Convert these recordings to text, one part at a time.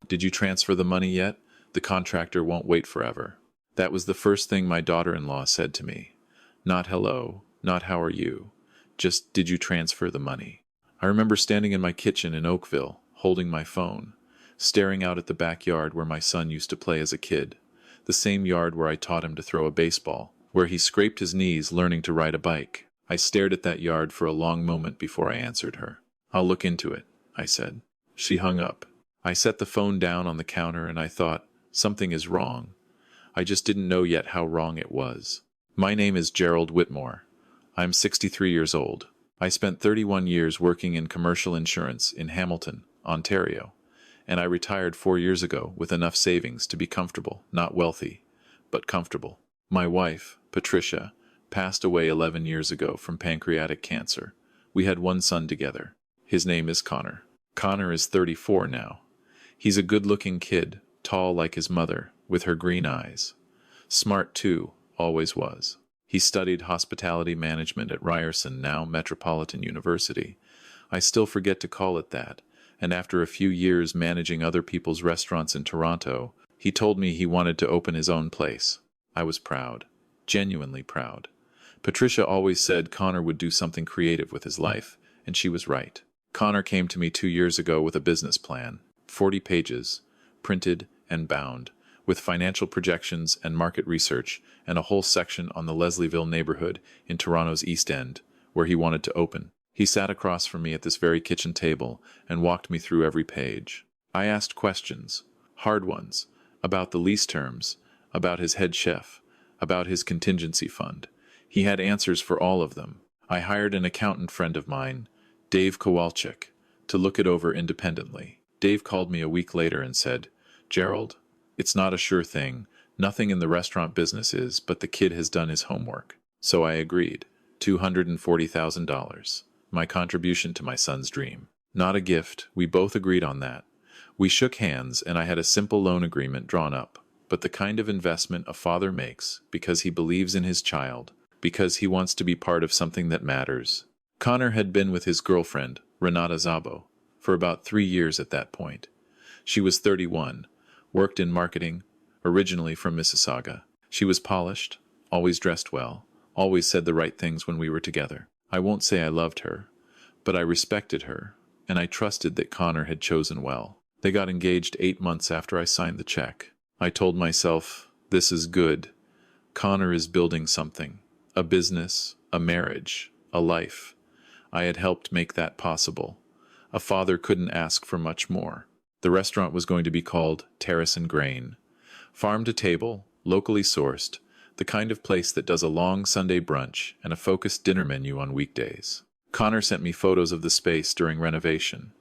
Did you transfer the money yet? The contractor won't wait forever." That was the first thing my daughter-in-law said to me. Not hello, not how are you, just did you transfer the money? I remember standing in my kitchen in Oakville, holding my phone, staring out at the backyard where my son used to play as a kid, the same yard where I taught him to throw a baseball, where he scraped his knees learning to ride a bike. I stared at that yard for a long moment before I answered her. "I'll look into it," I said. She hung up. I set the phone down on the counter and I thought, something is wrong. I just didn't know yet how wrong it was. My name is Gerald Whitmore. I'm 63 years old. I spent 31 years working in commercial insurance in Hamilton, Ontario, and I retired 4 years ago with enough savings to be comfortable, not wealthy, but comfortable. My wife, Patricia, passed away 11 years ago from pancreatic cancer. We had one son together. His name is Connor. Connor is 34 now. He's a good-looking kid, tall like his mother, with her green eyes. Smart too, always was. He studied hospitality management at Ryerson, now Metropolitan University. I still forget to call it that, and after a few years managing other people's restaurants in Toronto, he told me he wanted to open his own place. I was proud, genuinely proud. Patricia always said Connor would do something creative with his life, and she was right. Connor came to me 2 years ago with a business plan, 40 pages, printed and bound, with financial projections and market research, and a whole section on the Leslieville neighborhood in Toronto's East End, where he wanted to open. He sat across from me at this very kitchen table and walked me through every page. I asked questions, hard ones, about the lease terms, about his head chef, about his contingency fund. He had answers for all of them. I hired an accountant friend of mine, Dave Kowalczyk, to look it over independently. Dave called me a week later and said, "Gerald, it's not a sure thing. Nothing in the restaurant business is, but the kid has done his homework." So I agreed. $240,000. My contribution to my son's dream. Not a gift, we both agreed on that. We shook hands and I had a simple loan agreement drawn up, but the kind of investment a father makes because he believes in his child, because he wants to be part of something that matters. Connor had been with his girlfriend, Renata Szabo, for about 3 years at that point. She was 31, worked in marketing, originally from Mississauga. She was polished, always dressed well, always said the right things when we were together. I won't say I loved her, but I respected her, and I trusted that Connor had chosen well. They got engaged 8 months after I signed the check. I told myself, this is good. Connor is building something, a business, a marriage, a life. I had helped make that possible. A father couldn't ask for much more. The restaurant was going to be called Terrace and Grain. Farm to table, locally sourced, the kind of place that does a long Sunday brunch and a focused dinner menu on weekdays. Connor sent me photos of the space during renovation.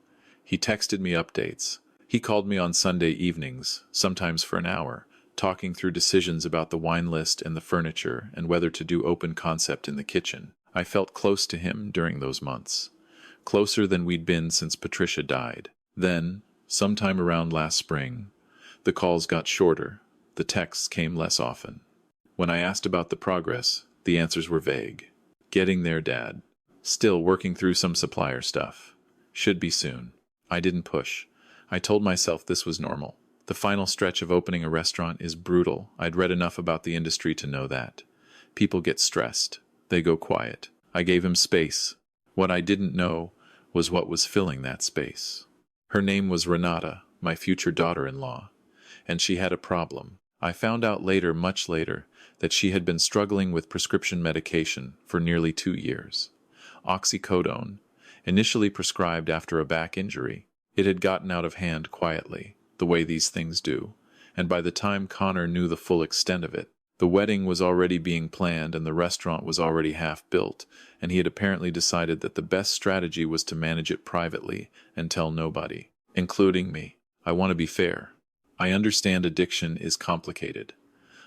He texted me updates. He called me on Sunday evenings, sometimes for an hour, talking through decisions about the wine list and the furniture and whether to do open concept in the kitchen. I felt close to him during those months, closer than we'd been since Patricia died. Then, sometime around last spring, the calls got shorter, the texts came less often. When I asked about the progress, the answers were vague. Getting there, Dad. Still working through some supplier stuff. Should be soon. I didn't push. I told myself this was normal. The final stretch of opening a restaurant is brutal. I'd read enough about the industry to know that. People get stressed. They go quiet. I gave him space. What I didn't know was what was filling that space. Her name was Renata, my future daughter-in-law, and she had a problem. I found out later, much later, that she had been struggling with prescription medication for nearly 2 years. Oxycodone, initially prescribed after a back injury. It had gotten out of hand quietly, the way these things do, and by the time Connor knew the full extent of it, the wedding was already being planned and the restaurant was already half built, and he had apparently decided that the best strategy was to manage it privately and tell nobody, including me. I want to be fair. I understand addiction is complicated.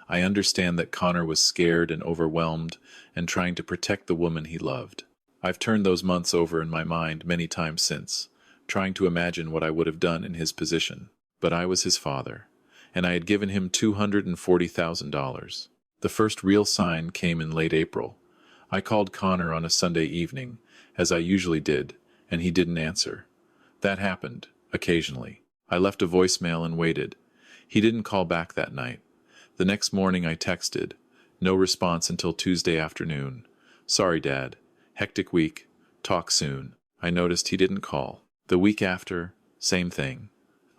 I understand that Connor was scared and overwhelmed and trying to protect the woman he loved. I've turned those months over in my mind many times since, trying to imagine what I would have done in his position. But I was his father, and I had given him $240,000. The first real sign came in late April. I called Connor on a Sunday evening, as I usually did, and he didn't answer. That happened, occasionally. I left a voicemail and waited. He didn't call back that night. The next morning I texted. No response until Tuesday afternoon. Sorry, Dad. Hectic week. Talk soon. I noticed he didn't call. The week after, same thing.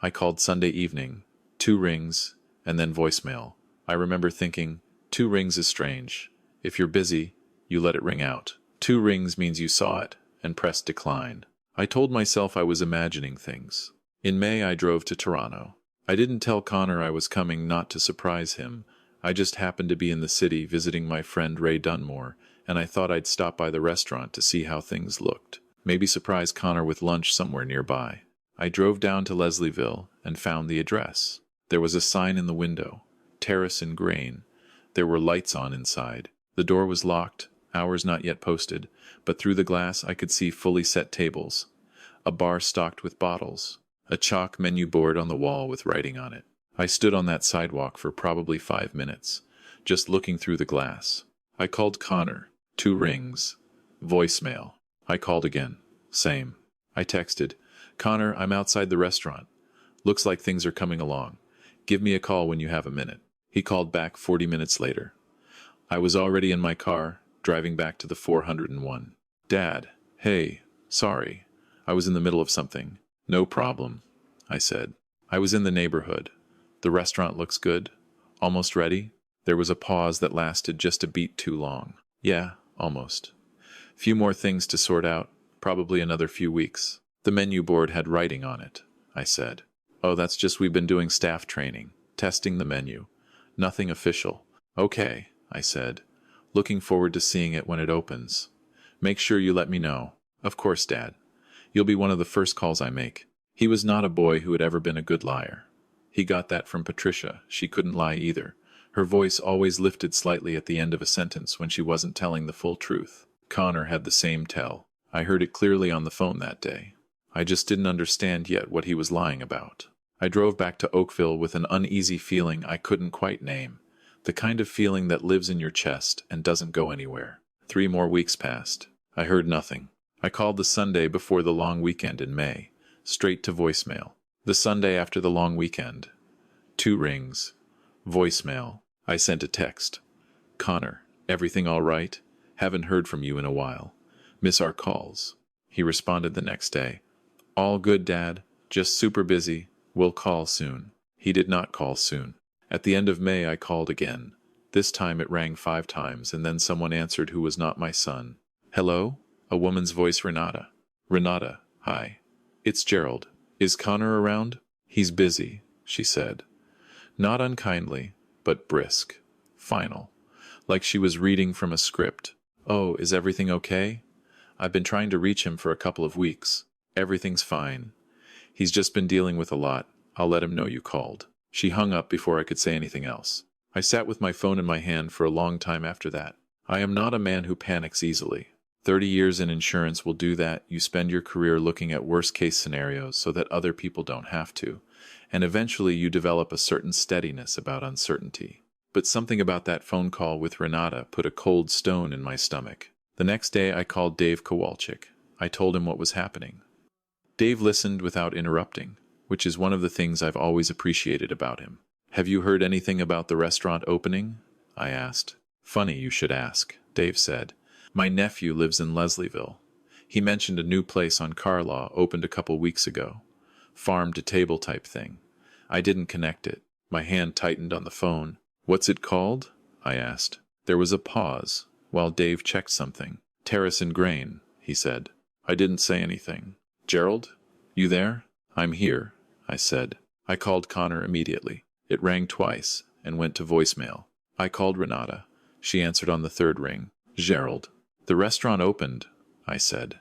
I called Sunday evening. 2 rings, and then voicemail. I remember thinking, 2 rings is strange. If you're busy, you let it ring out. 2 rings means you saw it, and pressed decline. I told myself I was imagining things. In May I drove to Toronto. I didn't tell Connor I was coming, not to surprise him. I just happened to be in the city visiting my friend Ray Dunmore, and I thought I'd stop by the restaurant to see how things looked. Maybe surprise Connor with lunch somewhere nearby. I drove down to Leslieville and found the address. There was a sign in the window. Terrace in grain. There were lights on inside. The door was locked, hours not yet posted, but through the glass I could see fully set tables. A bar stocked with bottles. A chalk menu board on the wall with writing on it. I stood on that sidewalk for probably 5 minutes, just looking through the glass. I called Connor. 2 rings. Voicemail. I called again. Same. I texted, Connor, I'm outside the restaurant. Looks like things are coming along. Give me a call when you have a minute. He called back 40 minutes later. I was already in my car, driving back to the 401. Dad, hey, sorry. I was in the middle of something. No problem, I said. I was in the neighborhood. The restaurant looks good. Almost ready? There was a pause that lasted just a beat too long. Yeah, almost. Few more things to sort out, probably another few weeks. The menu board had writing on it, I said. Oh, that's just we've been doing staff training, testing the menu. Nothing official. Okay, I said, looking forward to seeing it when it opens. Make sure you let me know. Of course, Dad. You'll be one of the first calls I make. He was not a boy who had ever been a good liar. He got that from Patricia. She couldn't lie either. Her voice always lifted slightly at the end of a sentence when she wasn't telling the full truth. Connor had the same tell. I heard it clearly on the phone that day. I just didn't understand yet what he was lying about. I drove back to Oakville with an uneasy feeling I couldn't quite name. The kind of feeling that lives in your chest and doesn't go anywhere. 3 more weeks passed. I heard nothing. I called the Sunday before the long weekend in May. Straight to voicemail. The Sunday after the long weekend. 2 rings. Voicemail. I sent a text. Connor, everything all right? Haven't heard from you in a while. Miss our calls. He responded the next day. All good, Dad. Just super busy. We'll call soon. He did not call soon. At the end of May I called again. This time it rang 5 times and then someone answered who was not my son. Hello? A woman's voice, Renata. Renata, hi. It's Gerald. Is Connor around? He's busy, she said. Not unkindly, but brisk. Final. Like she was reading from a script. Oh, is everything okay? I've been trying to reach him for a couple of weeks. Everything's fine. He's just been dealing with a lot. I'll let him know you called. She hung up before I could say anything else. I sat with my phone in my hand for a long time after that. I am not a man who panics easily. 30 years in insurance will do that. You spend your career looking at worst-case scenarios so that other people don't have to. And eventually you develop a certain steadiness about uncertainty. But something about that phone call with Renata put a cold stone in my stomach. The next day I called Dave Kowalczyk. I told him what was happening. Dave listened without interrupting, which is one of the things I've always appreciated about him. Have you heard anything about the restaurant opening? I asked. Funny you should ask, Dave said. My nephew lives in Leslieville. He mentioned a new place on Carlaw opened a couple weeks ago. Farm-to-table type thing. I didn't connect it. My hand tightened on the phone. What's it called? I asked. There was a pause, while Dave checked something. Terrace and grain, he said. I didn't say anything. Gerald? You there? I'm here, I said. I called Connor immediately. It rang twice and went to voicemail. I called Renata. She answered on the 3rd ring. Gerald. The restaurant opened, I said.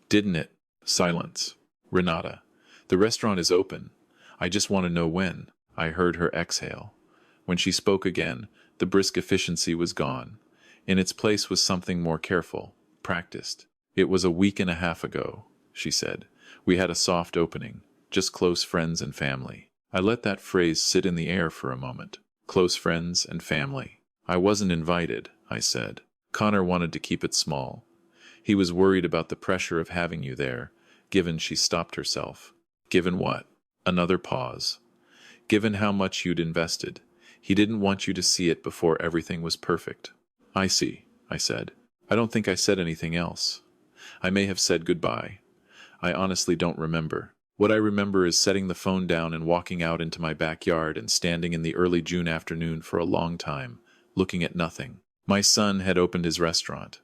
Didn't it? Silence. Renata. The restaurant is open. I just want to know when. I heard her exhale. When she spoke again, the brisk efficiency was gone. In its place was something more careful, practiced. It was a week and a half ago, she said. We had a soft opening, just close friends and family. I let that phrase sit in the air for a moment. Close friends and family. I wasn't invited, I said. Connor wanted to keep it small. He was worried about the pressure of having you there, given she stopped herself. Given what? Another pause. Given how much you'd invested, he didn't want you to see it before everything was perfect. I see, I said. I don't think I said anything else. I may have said goodbye. I honestly don't remember. What I remember is setting the phone down and walking out into my backyard and standing in the early June afternoon for a long time, looking at nothing. My son had opened his restaurant.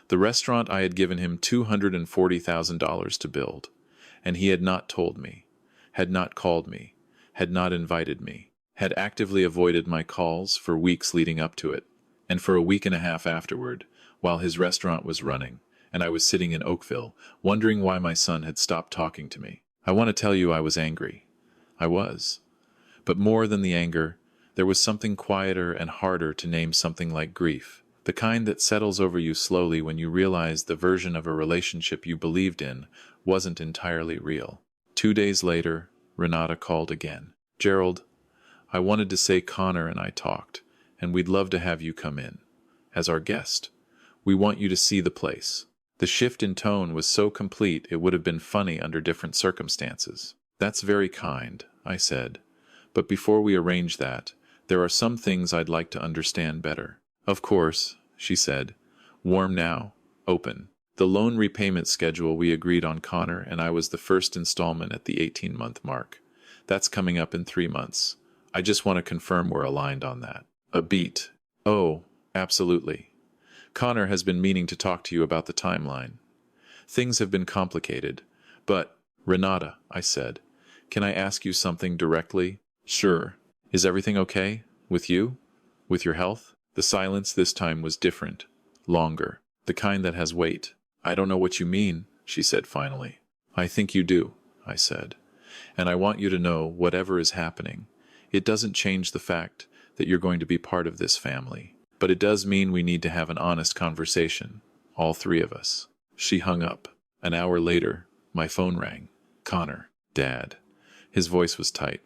The restaurant I had given him $240,000 to build, and he had not told me, had not called me, had not invited me, had actively avoided my calls for weeks leading up to it, and for a week and a half afterward, while his restaurant was running, and I was sitting in Oakville, wondering why my son had stopped talking to me. I want to tell you I was angry. I was. But more than the anger, there was something quieter and harder to name, something like grief. The kind that settles over you slowly when you realize the version of a relationship you believed in wasn't entirely real. 2 days later, Renata called again. Gerald, I wanted to say Connor and I talked, and we'd love to have you come in. As our guest. We want you to see the place. The shift in tone was so complete it would have been funny under different circumstances. That's very kind, I said. But before we arrange that, there are some things I'd like to understand better. Of course, she said. Warm now. Open. The loan repayment schedule we agreed on, Connor, and I, was the first installment at the 18-month mark. That's coming up in 3 months. I just want to confirm we're aligned on that. A beat. Oh, absolutely. Connor has been meaning to talk to you about the timeline. Things have been complicated, but, Renata, I said, can I ask you something directly? Sure. Is everything okay? With you? With your health? The silence this time was different, longer, the kind that has weight. I don't know what you mean, she said finally. I think you do, I said. And I want you to know, whatever is happening, it doesn't change the fact that you're going to be part of this family. But it does mean we need to have an honest conversation, all three of us. She hung up. An hour later, my phone rang. Connor. Dad. His voice was tight.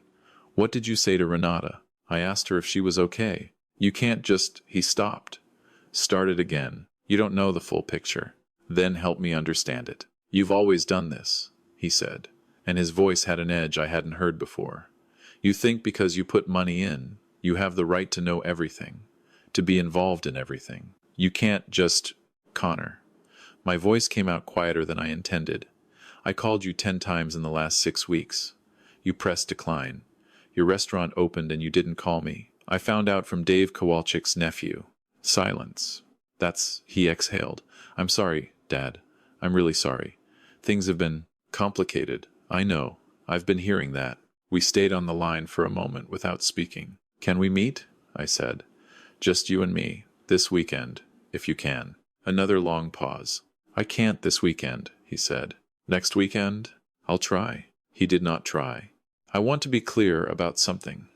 What did you say to Renata? I asked her if she was okay. You can't just... He stopped. Started again. You don't know the full picture. Then help me understand it. You've always done this, he said, and his voice had an edge I hadn't heard before. You think because you put money in, you have the right to know everything. To be involved in everything. You can't just... Connor. My voice came out quieter than I intended. I called you 10 times in the last 6 weeks. You pressed decline. Your restaurant opened and you didn't call me. I found out from Dave Kowalczyk's nephew. Silence. He exhaled. I'm sorry, Dad. I'm really sorry. Things have been complicated. I know. I've been hearing that. We stayed on the line for a moment without speaking. Can we meet? I said. Just you and me, this weekend, if you can. Another long pause. I can't this weekend, he said. Next weekend? I'll try. He did not try. I want to be clear about something.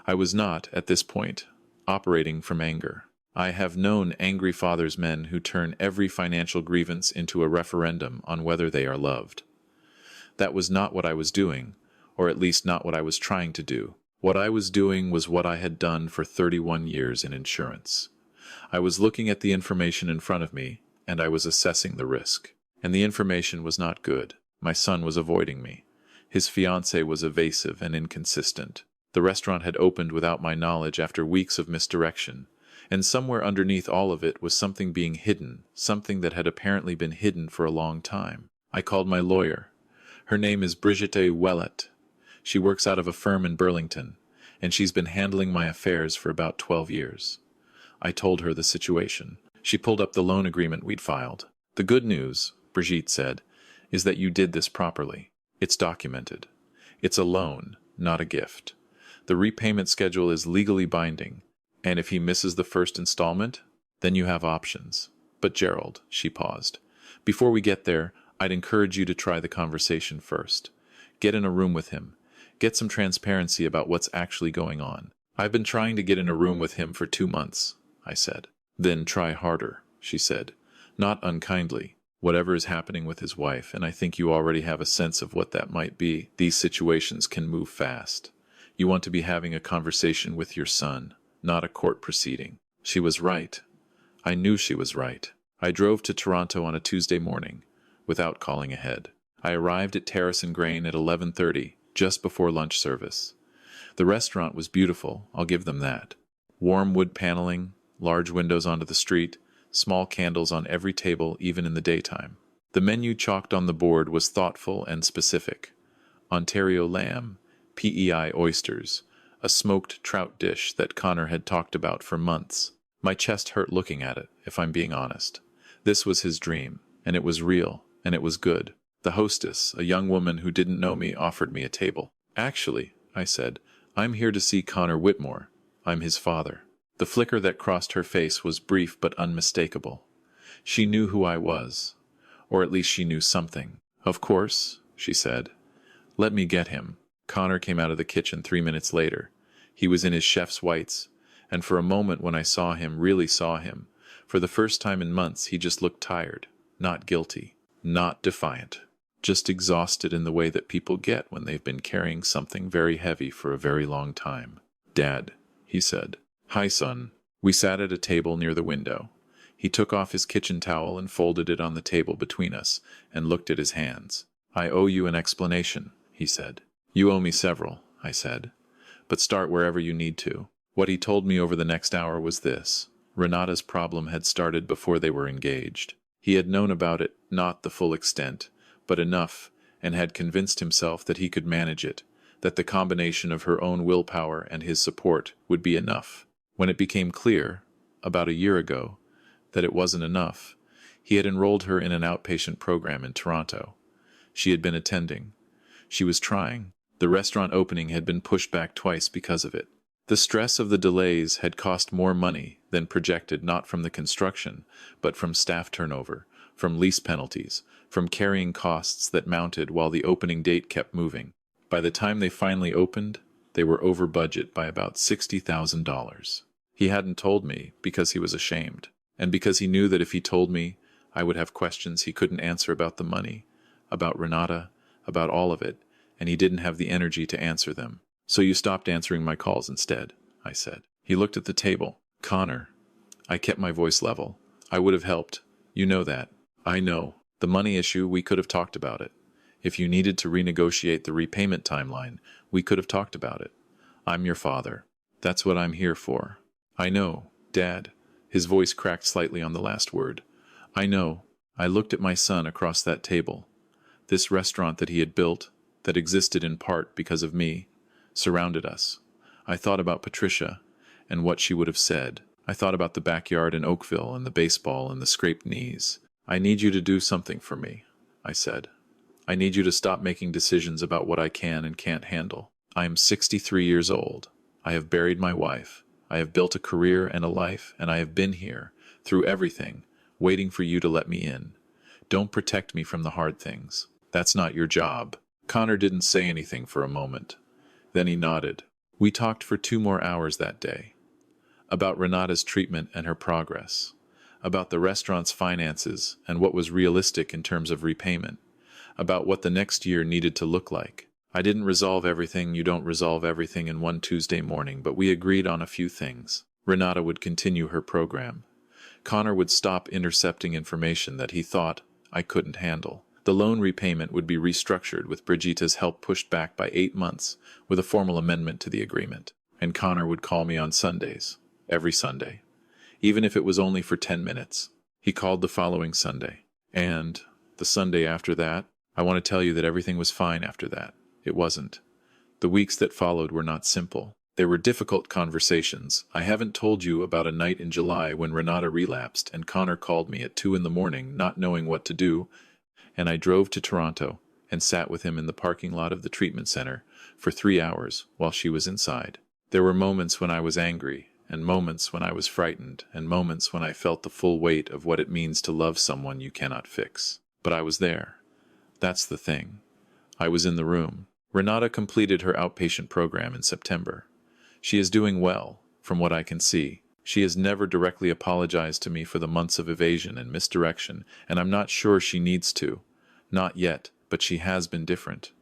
I was not, at this point, operating from anger. I have known angry fathers, men who turn every financial grievance into a referendum on whether they are loved. That was not what I was doing, or at least not what I was trying to do. What I was doing was what I had done for 31 years in insurance. I was looking at the information in front of me, and I was assessing the risk. And the information was not good. My son was avoiding me. His fiancée was evasive and inconsistent. The restaurant had opened without my knowledge after weeks of misdirection, and somewhere underneath all of it was something being hidden, something that had apparently been hidden for a long time. I called my lawyer. Her name is Brigitte Ouellet. She works out of a firm in Burlington, and she's been handling my affairs for about 12 years. I told her the situation. She pulled up the loan agreement we'd filed. The good news, Brigitte said, is that you did this properly. It's documented. It's a loan, not a gift. The repayment schedule is legally binding, and if he misses the first installment, then you have options. But Gerald, she paused. Before we get there, I'd encourage you to try the conversation first. Get in a room with him. Get some transparency about what's actually going on. I've been trying to get in a room with him for 2 months, I said. Then try harder, she said. Not unkindly. Whatever is happening with his wife, and I think you already have a sense of what that might be. These situations can move fast. You want to be having a conversation with your son, not a court proceeding. She was right. I knew she was right. I drove to Toronto on a Tuesday morning, without calling ahead. I arrived at Terrace and Grain at 11:30, just before lunch service. The restaurant was beautiful, I'll give them that. Warm wood paneling, large windows onto the street, small candles on every table even in the daytime. The menu chalked on the board was thoughtful and specific. Ontario lamb, PEI oysters, a smoked trout dish that Connor had talked about for months. My chest hurt looking at it, if I'm being honest. This was his dream, and it was real, and it was good. The hostess, a young woman who didn't know me, offered me a table. "Actually," I said, "I'm here to see Connor Whitmore. I'm his father." The flicker that crossed her face was brief but unmistakable. She knew who I was, or at least she knew something. "Of course," she said. "Let me get him." Connor came out of the kitchen 3 minutes later. He was in his chef's whites, and for a moment when I saw him, really saw him, for the first time in months he just looked tired, not guilty, not defiant, just exhausted in the way that people get when they've been carrying something very heavy for a very long time. "Dad," he said. "Hi, son." We sat at a table near the window. He took off his kitchen towel and folded it on the table between us, and looked at his hands. "I owe you an explanation," he said. "You owe me several," I said. "But start wherever you need to." What he told me over the next hour was this. Renata's problem had started before they were engaged. He had known about it, not the full extent, but enough, and had convinced himself that he could manage it, that the combination of her own willpower and his support would be enough. When it became clear, about a year ago, that it wasn't enough, he had enrolled her in an outpatient program in Toronto. She had been attending. She was trying. The restaurant opening had been pushed back twice because of it. The stress of the delays had cost more money than projected, not from the construction, but from staff turnover, from lease penalties, from carrying costs that mounted while the opening date kept moving. By the time they finally opened, they were over budget by about $60,000. He hadn't told me because he was ashamed, and because he knew that if he told me, I would have questions he couldn't answer about the money, about Renata, about all of it, and he didn't have the energy to answer them. "So you stopped answering my calls instead," I said. He looked at the table. "Connor." I kept my voice level. "I would have helped. You know that." "I know. The money issue, we could have talked about it. If you needed to renegotiate the repayment timeline, we could have talked about it. I'm your father. That's what I'm here for." "I know, Dad." His voice cracked slightly on the last word. "I know." I looked at my son across that table. This restaurant that he had built, that existed in part because of me, surrounded us. I thought about Patricia and what she would have said. I thought about the backyard in Oakville and the baseball and the scraped knees. "I need you to do something for me," I said. "I need you to stop making decisions about what I can and can't handle. I am 63 years old. I have buried my wife. I have built a career and a life, and I have been here, through everything, waiting for you to let me in. Don't protect me from the hard things. That's not your job." Connor didn't say anything for a moment. Then he nodded. We talked for 2 more hours that day. About Renata's treatment and her progress. About the restaurant's finances and what was realistic in terms of repayment. About what the next year needed to look like. I didn't resolve everything. You don't resolve everything in one Tuesday morning, but we agreed on a few things. Renata would continue her program. Connor would stop intercepting information that he thought I couldn't handle. The loan repayment would be restructured with Brigitta's help pushed back by 8 months with a formal amendment to the agreement. And Connor would call me on Sundays, every Sunday, even if it was only for 10 minutes. He called the following Sunday. And the Sunday after that, I want to tell you that everything was fine after that. It wasn't. The weeks that followed were not simple. There were difficult conversations. I haven't told you about a night in July when Renata relapsed and Connor called me at 2 in the morning, not knowing what to do, and I drove to Toronto and sat with him in the parking lot of the treatment center for 3 hours while she was inside. There were moments when I was angry, and moments when I was frightened, and moments when I felt the full weight of what it means to love someone you cannot fix. But I was there. That's the thing. I was in the room. Renata completed her outpatient program in September. She is doing well, from what I can see. She has never directly apologized to me for the months of evasion and misdirection, and I'm not sure she needs to. Not yet, but she has been different.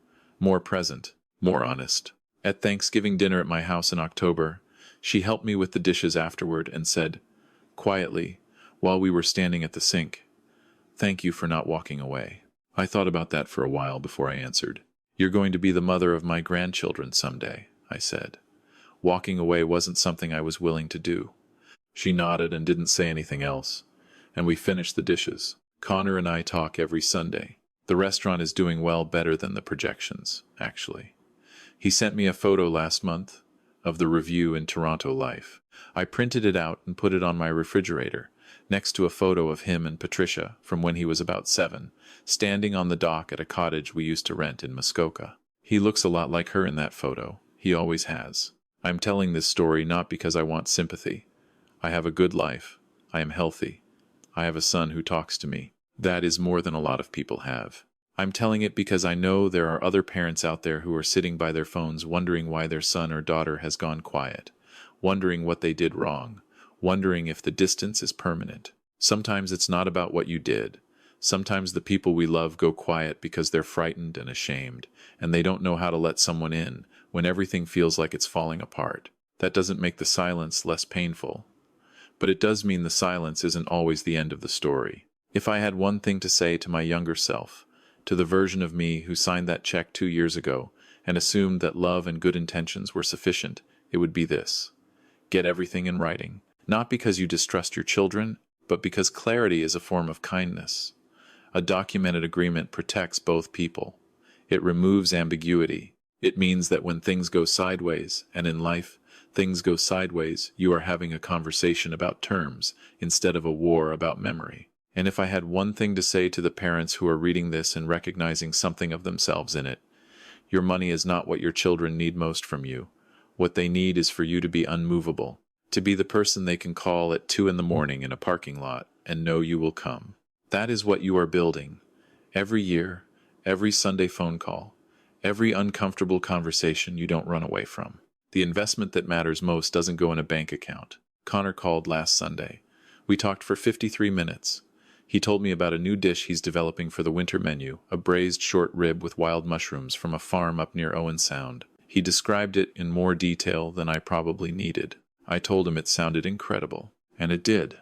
More present, more honest. At Thanksgiving dinner at my house in October, she helped me with the dishes afterward and said, quietly, while we were standing at the sink, "Thank you for not walking away." I thought about that for a while before I answered. "You're going to be the mother of my grandchildren someday," I said. Walking away wasn't something I was willing to do. She nodded and didn't say anything else, and we finished the dishes. Connor and I talk every Sunday. The restaurant is doing well, better than the projections, actually. He sent me a photo last month of the review in Toronto Life. I printed it out and put it on my refrigerator, next to a photo of him and Patricia from when he was about 7, standing on the dock at a cottage we used to rent in Muskoka. He looks a lot like her in that photo. He always has. I'm telling this story not because I want sympathy. I have a good life. I am healthy. I have a son who talks to me. That is more than a lot of people have. I'm telling it because I know there are other parents out there who are sitting by their phones wondering why their son or daughter has gone quiet, wondering what they did wrong, wondering if the distance is permanent. Sometimes it's not about what you did. Sometimes the people we love go quiet because they're frightened and ashamed, and they don't know how to let someone in when everything feels like it's falling apart. That doesn't make the silence less painful, but it does mean the silence isn't always the end of the story. If I had one thing to say to my younger self, to the version of me who signed that check 2 years ago and assumed that love and good intentions were sufficient, it would be this: get everything in writing. Not because you distrust your children, but because clarity is a form of kindness. A documented agreement protects both people. It removes ambiguity. It means that when things go sideways, and in life, things go sideways, you are having a conversation about terms instead of a war about memory. And if I had one thing to say to the parents who are reading this and recognizing something of themselves in it, your money is not what your children need most from you. What they need is for you to be unmovable, to be the person they can call at 2 in the morning in a parking lot and know you will come. That is what you are building. Every year, every Sunday phone call, every uncomfortable conversation you don't run away from. The investment that matters most doesn't go in a bank account. Connor called last Sunday. We talked for 53 minutes. He told me about a new dish he's developing for the winter menu, a braised short rib with wild mushrooms from a farm up near Owen Sound. He described it in more detail than I probably needed. I told him it sounded incredible, and it did.